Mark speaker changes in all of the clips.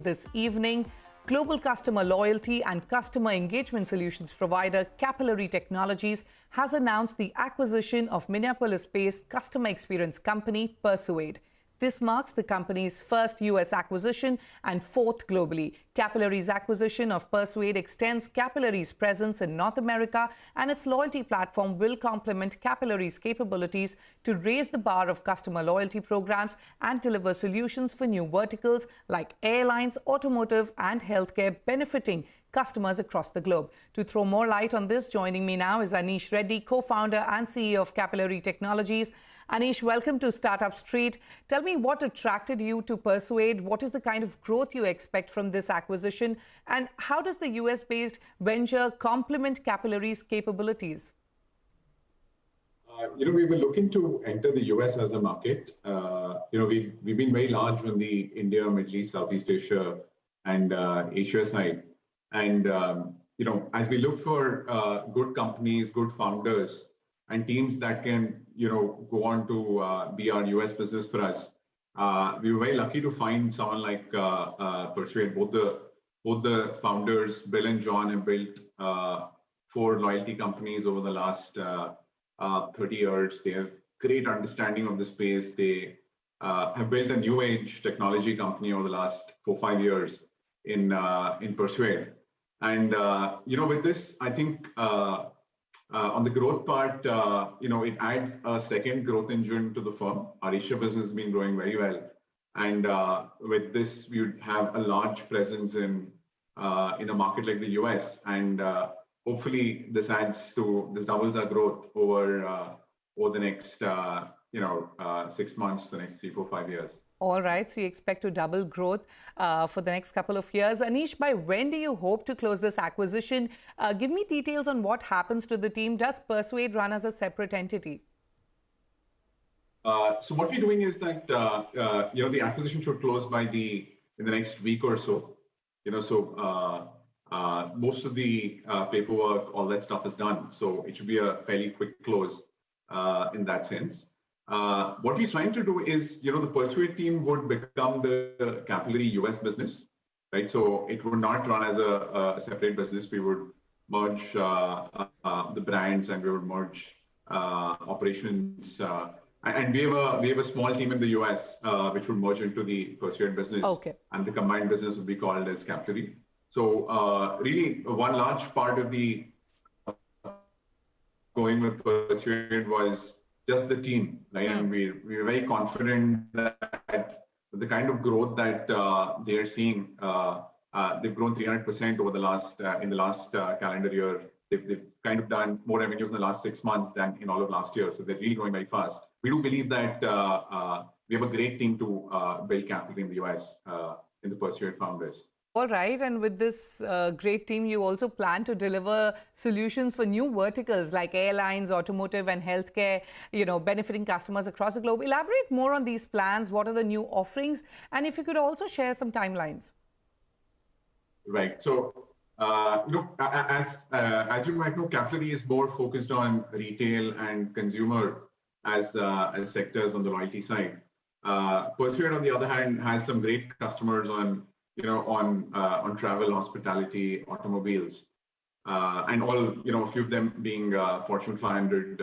Speaker 1: this evening. Global customer loyalty and customer engagement solutions provider Capillary Technologies has announced the acquisition of Minneapolis-based customer experience company Persuade. This marks the company's first U.S. acquisition and fourth globally. Capillary's acquisition of Persuade extends Capillary's presence in North America, and its loyalty platform will complement Capillary's capabilities to raise the bar of customer loyalty programs and deliver solutions for new verticals like airlines, automotive, and healthcare, benefiting customers across the globe. To throw more light on this, joining me now is Aneesh Reddy, co-founder and CEO of Capillary Technologies. Aneesh, welcome to Startup Street. Tell me what attracted you to Persuade, what is the kind of growth you expect from this acquisition, and how does the US-based venture complement Capillary's capabilities?
Speaker 2: We were looking to enter the US as a market. We've been very large on the India, Middle East, Southeast Asia, and Asia side. And, as we look for good companies, good founders, and teams that can, go on to be our US business for us, we were very lucky to find someone like Persuade. Both the founders, Bill and John, have built 4 loyalty companies over the last 30 years. They have great understanding of the space. They have built a new age technology company over the last 4-5 years in Persuade. And with this, I think on the growth part, it adds a second growth engine to the firm. Our Asia business has been growing very well, and with this, we would have a large presence in a market like the US, and hopefully this doubles our growth over the next 6 months, the next 3, 4, 5 years.
Speaker 1: All right, so you expect to double growth for the next couple of years. Aneesh, by when do you hope to close this acquisition? Give me details on what happens to the team. Does Persuade run as a separate entity?
Speaker 2: So what we're doing is that the acquisition should close in the next week or so. Most of the paperwork, all that stuff is done. So it should be a fairly quick close in that sense. What we're trying to do is, the Persuade team would become the Capillary US business, right? So it would not run as a separate business. We would merge the brands, and we would merge operations. And we have a small team in the US which would merge into the Persuade business.
Speaker 1: Okay.
Speaker 2: And the combined business would be called as Capillary. So really, one large part of the going with Persuade was just the team, right? And we were very confident that the kind of growth that they are seeing, they've grown 300% over in the last calendar year. They've kind of done more revenues in the last 6 months than in all of last year. So they're really growing very fast. We do believe that we have a great team to build Capillary in the US in the Persuade founders.
Speaker 1: All right, and with this great team, you also plan to deliver solutions for new verticals like airlines, automotive, and healthcare, benefiting customers across the globe. Elaborate more on these plans. What are the new offerings? And if you could also share some timelines.
Speaker 2: Right. So, as you might know, Capillary is more focused on retail and consumer as sectors on the loyalty side. Persuade, on the other hand, has some great customers on travel, hospitality, automobiles, and all, a few of them being Fortune 500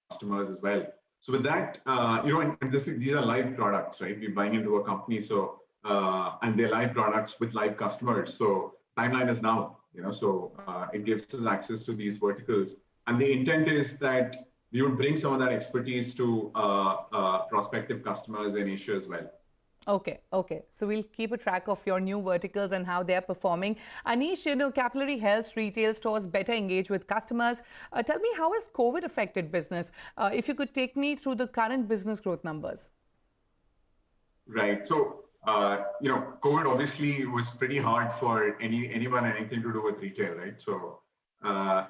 Speaker 2: customers as well. So with that, and these are live products, right? We're buying into a company, so and they're live products with live customers. So timeline is now, so it gives us access to these verticals, and the intent is that we would bring some of that expertise to prospective customers in Asia as well.
Speaker 1: Okay. So we'll keep a track of your new verticals and how they're performing. Aneesh, Capillary helps retail stores better engage with customers. Tell me, how has COVID affected business? If you could take me through the current business growth numbers. Right.
Speaker 2: So, COVID obviously was pretty hard for anyone, anything to do with retail, right? So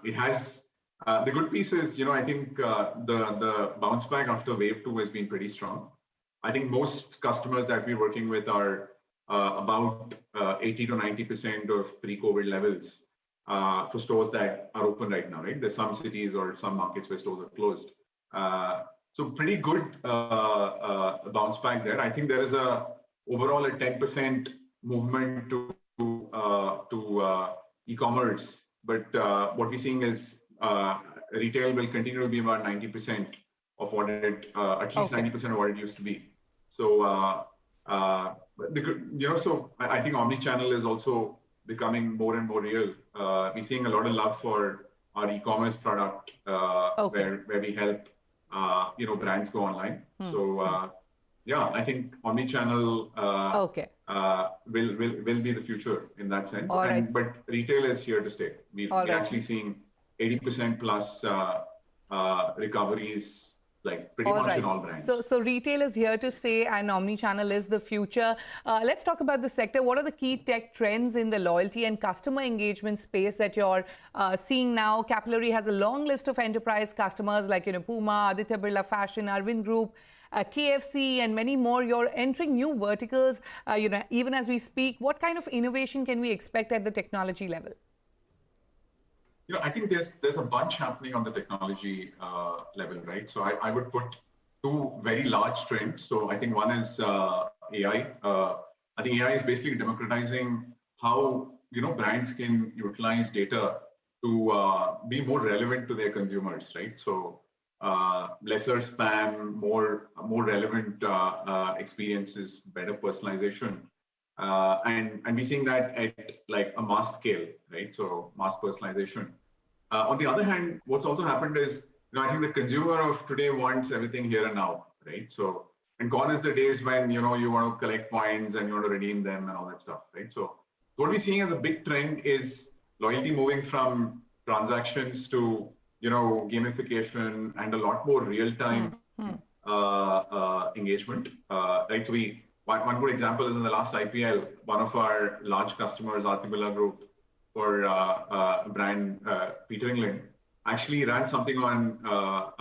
Speaker 2: it has, the good piece is, I think the bounce back after wave 2 has been pretty strong. I think most customers that we're working with are about 80 to 90% of pre-COVID levels for stores that are open right now, right? There's some cities or some markets where stores are closed. So pretty good bounce back there. I think there is overall a 10% movement to e-commerce, but what we're seeing is retail will continue to be about 90% of what it, at least 90% of what it used to be. So, so I think omni-channel is also becoming more and more real. We're seeing a lot of love for our e-commerce product, where we help brands go online. So yeah, I think omni-channel will be the future in that sense. But retail is here to stay. We're actually seeing 80% plus recoveries, like pretty much in all brands.
Speaker 1: So retail is here to stay and omni-channel is the future. Let's talk about the sector. What are the key tech trends in the loyalty and customer engagement space that you're seeing now? Capillary has a long list of enterprise customers like Puma, Aditya Birla Fashion, Arvind Group, KFC, and many more. You're entering new verticals, even as we speak. What kind of innovation can we expect at the technology level?
Speaker 2: I think there's a bunch happening on the technology level, right? So I would put two very large trends. So I think one is AI. I think AI is basically democratizing how brands can utilize data to be more relevant to their consumers, right? So lesser spam, more relevant experiences, better personalization. And we're seeing that at like a mass scale, right? So mass personalization. On the other hand, what's also happened is, I think the consumer of today wants everything here and now, right? So, and gone is the days when, you want to collect points and you want to redeem them and all that stuff, right? So what we're seeing as a big trend is loyalty moving from transactions to, gamification and a lot more real-time engagement, right? So one good example is in the last IPL, one of our large customers, Aditya Birla Group, for brand Peter England, actually ran something on